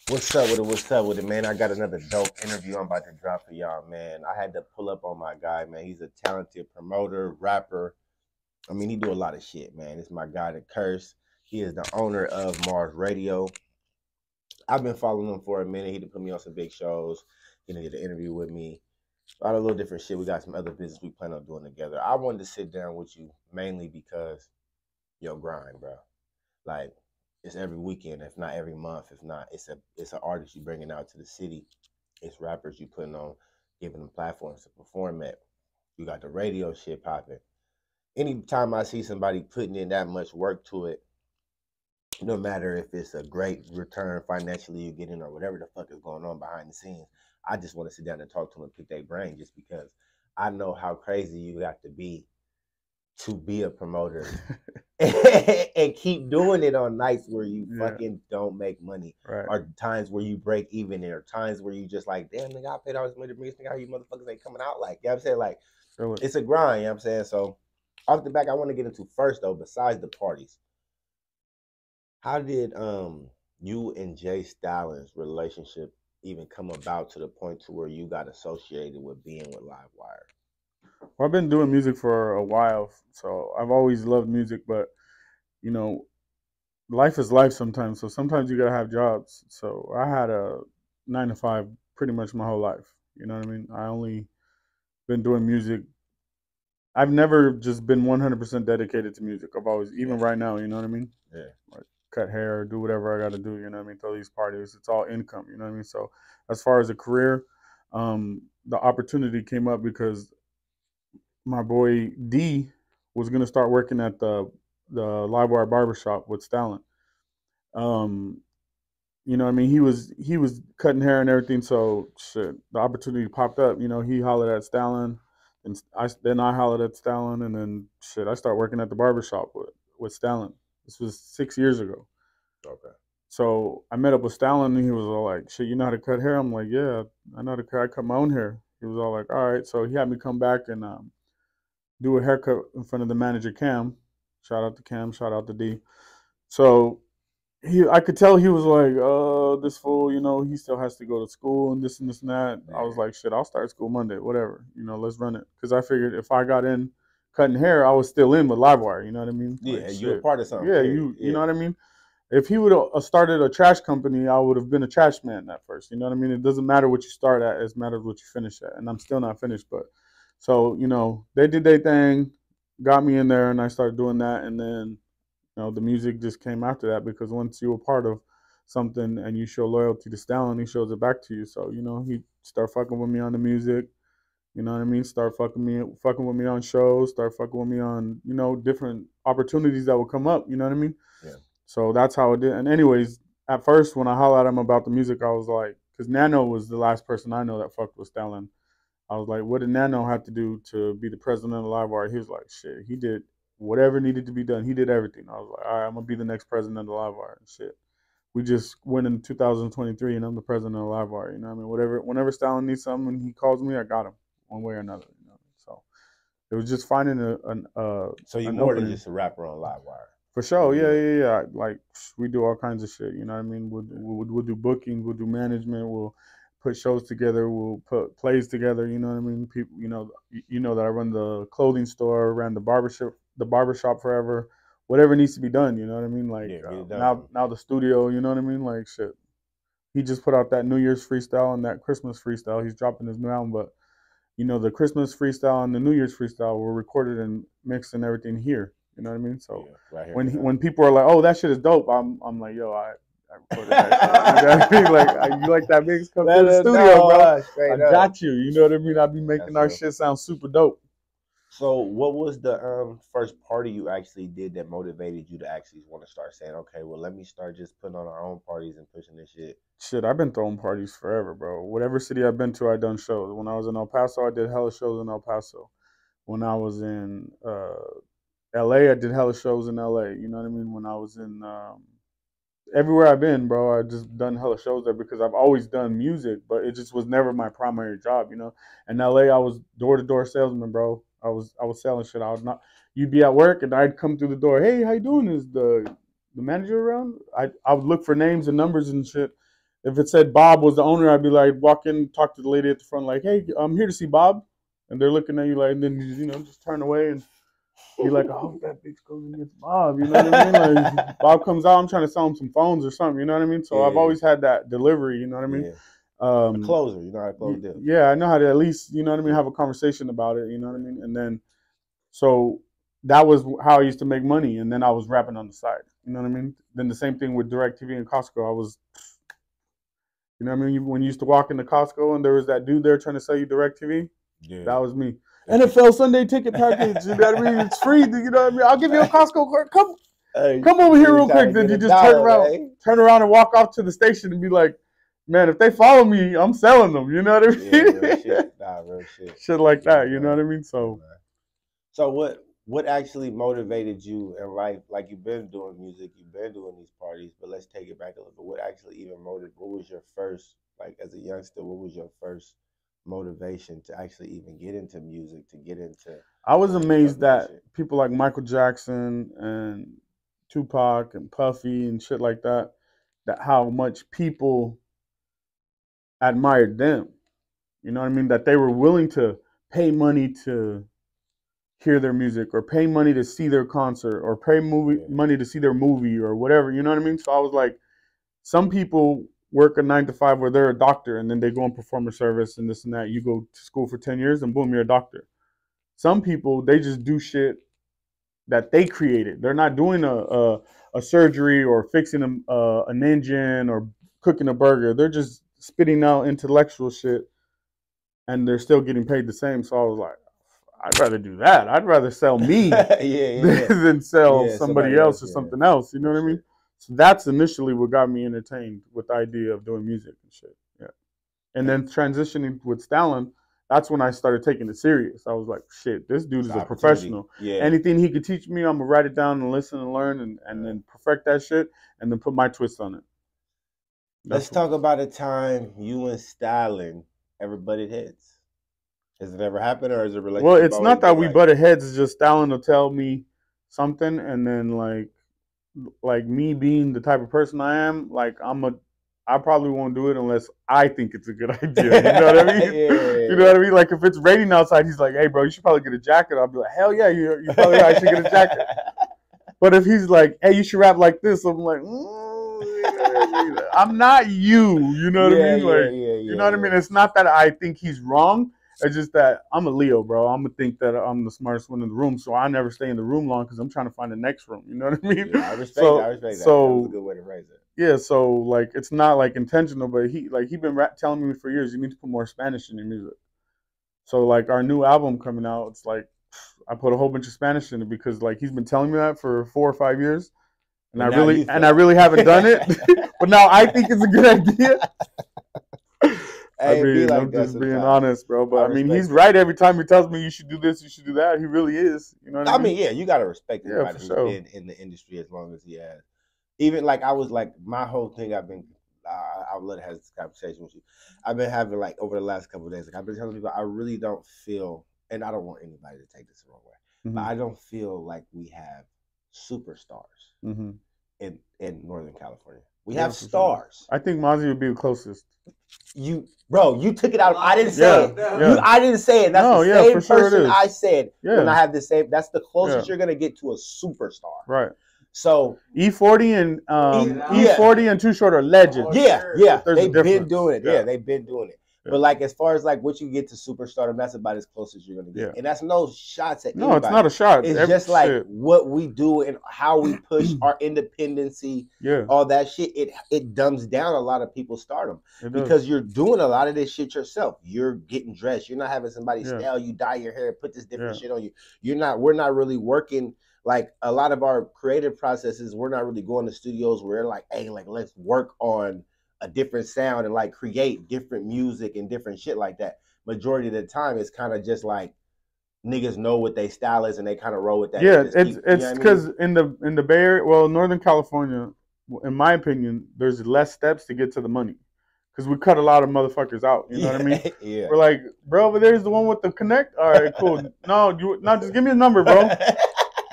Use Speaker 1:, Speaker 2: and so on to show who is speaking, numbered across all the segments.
Speaker 1: What's up with it? What's up with it, man? I got another dope interview I'm about to drop for y'all, man. I had to pull up on my guy, man. He's a talented promoter, rapper. I mean, he do a lot of shit, man. It's my guy, the Krse. He is the owner of Mars Radio. I've been following him for a minute. He done put me on some big shows. He did an interview with me. A lot of little different shit. We got some other business we plan on doing together. I wanted to sit down with you mainly because your grind, bro. Like, it's every weekend, if not every month. If not, it's an artist you bringing out to the city. It's rappers you putting on, giving them platforms to perform at. You got the radio shit popping. Anytime I see somebody putting in that much work to it, no matter if it's a great return financially you're getting or whatever the fuck is going on behind the scenes, I just want to sit down and talk to them and pick their brain just because I know how crazy you got to be a promoter and keep doing it on nights where you fucking don't make money, or times where you break even, or times where you just like, damn, nigga, I paid all this money to nigga, how you motherfuckers ain't coming out like, you know what I'm saying? Like, it's a grind, you know what I'm saying? So, off the back, I want to get into first, though, besides the parties, how did you and Jay Stalin's relationship even come about to the point to where you got associated with being with Livewire?
Speaker 2: Well, I've been doing music for a while, so I've always loved music, but you know, life is life sometimes. So sometimes you gotta have jobs. So I had a 9 to 5 pretty much my whole life. You know what I mean? I only been doing music. I've never just been 100% dedicated to music. I've always, even right now, you know what I mean?
Speaker 1: Yeah.
Speaker 2: Like cut hair, do whatever I got to do. You know what I mean? Throw these parties. It's all income. You know what I mean? So as far as a career, the opportunity came up because my boy D was gonna start working at the Livewire barbershop with Stalin. Um, you know, what I mean, he was cutting hair and everything. So shit, the opportunity popped up. You know, he hollered at Stalin, and I hollered at Stalin, and then shit, I started working at the barbershop with Stalin. This was 6 years ago.
Speaker 1: Okay.
Speaker 2: So I met up with Stalin, and he was all like, "Shit, you know how to cut hair?" I'm like, "Yeah, I know how to cut. I cut my own hair." He was all like, "All right." So he had me come back and do a haircut in front of the manager Cam. Shout out to Cam. Shout out to D. So I could tell he was like, this fool, you know, he still has to go to school and this and this and that. I was like, shit, I'll start school Monday, whatever, you know, let's run it. Because I figured if I got in cutting hair, I was still in with Livewire. You know what I mean?
Speaker 1: Yeah,
Speaker 2: like,
Speaker 1: you a part of something.
Speaker 2: Yeah,
Speaker 1: Period.
Speaker 2: you know what I mean? If he would have started a trash company, I would have been a trash man at first. You know what I mean? It doesn't matter what you start at; it matters what you finish at. And I'm still not finished, but so you know, they did their thing, got me in there, and I started doing that. And then you know, the music just came after that because once you're a part of something and you show loyalty to Stalin, he shows it back to you. So you know, he start fucking with me on the music. You know what I mean? Start fucking with me on shows. Start fucking with me on different opportunities that will come up. You know what I mean?
Speaker 1: Yeah.
Speaker 2: So that's how it did. And anyways, at first when I hollered at him about the music, I was like, because Nano was the last person I know that fucked with Stalin. I was like, what did Nano have to do to be the president of Livewire? He was like, shit, he did whatever needed to be done. He did everything. I was like, all right, I'm gonna be the next president of Livewire and shit. We just went in 2023 and I'm the president of Livewire. You know what I mean? Whenever Stalin needs something and he calls me, I got him one way or another. You know? So it was just finding
Speaker 1: So you're
Speaker 2: an
Speaker 1: more than
Speaker 2: opening.
Speaker 1: just a rapper on Livewire.
Speaker 2: For sure, yeah. Like we do all kinds of shit. You know what I mean? We'll do booking, we'll do management, we'll put shows together, we'll put plays together. You know what I mean? People, you know that I run the clothing store, ran the barbershop forever. Whatever needs to be done, you know what I mean? Like now the studio, you know what I mean? Like shit. He just put out that New Year's freestyle and that Christmas freestyle. He's dropping his new album, but you know the Christmas freestyle and the New Year's freestyle were recorded and mixed and everything here. You know what I mean? So
Speaker 1: right here,
Speaker 2: when people are like, "Oh, that shit is dope," I'm like, "Yo, I recorded that shit." You know what I mean? Like, you like that mix? Come to the studio, bro. I got you. You know what I mean? I be making our shit sound super dope.
Speaker 1: So, what was the first party you actually did that motivated you to actually want to start saying, "Okay, well, let me start just putting on our own parties and pushing this shit"?
Speaker 2: Shit, I've been throwing parties forever, bro. Whatever city I've been to, I done shows. When I was in El Paso, I did hella shows in El Paso. When I was in LA, I did hella shows in LA. You know what I mean? When I was in everywhere I've been, bro, I just done hella shows there because I've always done music, but it just was never my primary job, you know. In LA, I was door to door salesman, bro. I was selling shit. I was not. You'd be at work and I'd come through the door. Hey, how you doing? Is the manager around? I would look for names and numbers and shit. If it said Bob was the owner, I'd be like, walk in, talk to the lady at the front, like, hey, I'm here to see Bob. And they're looking at you like, and then you know, just turn away and be like, I hope that bitch goes and gets Bob. You know what I mean? Like Bob comes out, I'm trying to sell him some phones or something. You know what I mean? So I've always had that delivery. You know what I mean?
Speaker 1: Yeah. A closer, you know how to close deals.
Speaker 2: Yeah, I know how to at least, you know what I mean, have a conversation about it. You know what I mean? And then, so that was how I used to make money, and then I was rapping on the side. You know what I mean? Then the same thing with DirecTV and Costco. I was, you know what I mean? When you used to walk into Costco and there was that dude there trying to sell you DirecTV, that was me. NFL Sunday ticket package. You know what I mean? It's free. You know what I mean? I'll give you a Costco card. Come over here real quick. Then you just turn around and walk off to the station and be like, man, if they follow me, I'm selling them. You know what I mean?
Speaker 1: Yeah, real shit. Nah, real shit.
Speaker 2: Shit like that. You know what I mean? So
Speaker 1: what actually motivated you in life? Like, you've been doing music, you've been doing these parties, but let's take it back a little bit. What actually even motivated? What was your first, like, as a youngster? What was your first motivation to actually even get into music? To get into?
Speaker 2: I was amazed that people like Michael Jackson and Tupac and Puffy and shit like that, that how much people admired them. You know what I mean? That they were willing to pay money to hear their music, or pay money to see their concert, or pay money to see their movie, or whatever. You know what I mean? So I was like, some people work a 9 to 5 where they're a doctor and then they go and perform a service and this and that. You go to school for 10 years and boom, you're a doctor. Some people, they just do shit that they created. They're not doing a surgery or fixing an engine or cooking a burger. They're just spitting out intellectual shit and they're still getting paid the same. So I was like, I'd rather do that. I'd rather sell me than sell somebody else or something else. You know what I mean? So that's initially what got me entertained with the idea of doing music and shit. Yeah. And then transitioning with Stalin, that's when I started taking it serious. I was like, shit, this dude is a professional. Yeah. Anything he could teach me, I'm going to write it down and listen and learn and then perfect that shit and then put my twist on it.
Speaker 1: Let's talk about a time you and Stalin ever butted heads. Has it ever happened, or is it related?
Speaker 2: Well, it's not that we butted heads. It's just Stalin will tell me something, and then like me being the type of person I am, like I probably won't do it unless I think it's a good idea. You know what I mean? You know what I mean? Like if it's raining outside, he's like, "Hey, bro, you should probably get a jacket." I'll be like, "Hell yeah, you probably right, I should get a jacket." But if he's like, "Hey, you should rap like this," I'm like, I'm not you. You know what I mean? Like, you know what I mean? It's not that I think he's wrong. It's just that I'm a Leo, bro. I'm going to think that I'm the smartest one in the room, so I never stay in the room long because I'm trying to find the next room. You know what I mean?
Speaker 1: Yeah, I respect that. So, that's a good way to phrase it.
Speaker 2: Yeah, so, like, it's not, like, intentional, but he been telling me for years, you need to put more Spanish in your music. So, like, our new album coming out, it's like, I put a whole bunch of Spanish in it because, like, he's been telling me that for 4 or 5 years. And I really haven't done it. But now I think it's a good idea.
Speaker 1: Hey,
Speaker 2: I mean, I'm just being honest, bro. But I mean, he's right every time he tells me you should do this, you should do that. He really is. You know what I mean?
Speaker 1: I mean, yeah, you gotta respect anybody who's been in the industry as long as he has. Even like I was like my whole thing. I've been. I'll let have this conversation with you. I've been having like over the last couple of days. Like I've been telling people, I really don't feel, and I don't want anybody to take this the wrong way, but I don't feel like we have superstars in Northern California. We have stars.
Speaker 2: I think Mozzie would be the closest.
Speaker 1: You took it out. I didn't say it. I didn't say it. That's the same person I said when I have the same. That's the closest you're gonna get to a superstar.
Speaker 2: Right.
Speaker 1: So
Speaker 2: E40 and E40 and Too Short are legends.
Speaker 1: Yeah. They've been doing it. Yeah, they've been doing it. But like as far as like what you get to superstardom, that's about as close as you're gonna get. And that's no shots at anybody.
Speaker 2: No, it's not a shot.
Speaker 1: It's just like what we do and how we push our independency. All that shit. It dumbs down a lot of people's stardom because you're doing a lot of this shit yourself. You're getting dressed. You're not having somebody style you, dye your hair, put this different shit on you. We're not really working. Like a lot of our creative processes, we're not really going to studios where they're like, hey, like let's work on a different sound and like create different music and different shit like that. Majority of the time, it's kind of just like niggas know what they style is and they kind of roll with that.
Speaker 2: Yeah, it's because in the Bay Area, well, Northern California, in my opinion, there's less steps to get to the money because we cut a lot of motherfuckers out. You know what I mean? We're like, bro, over there's the one with the connect. All right, cool. No, just give me a number, bro.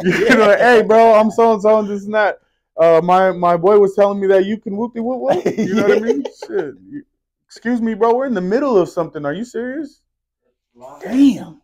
Speaker 2: You know, hey, bro, I'm so and so and this and that. my boy was telling me that you can whoop de whoop whoop. You know what I mean? Shit. Excuse me, bro. We're in the middle of something. Are you serious? Damn.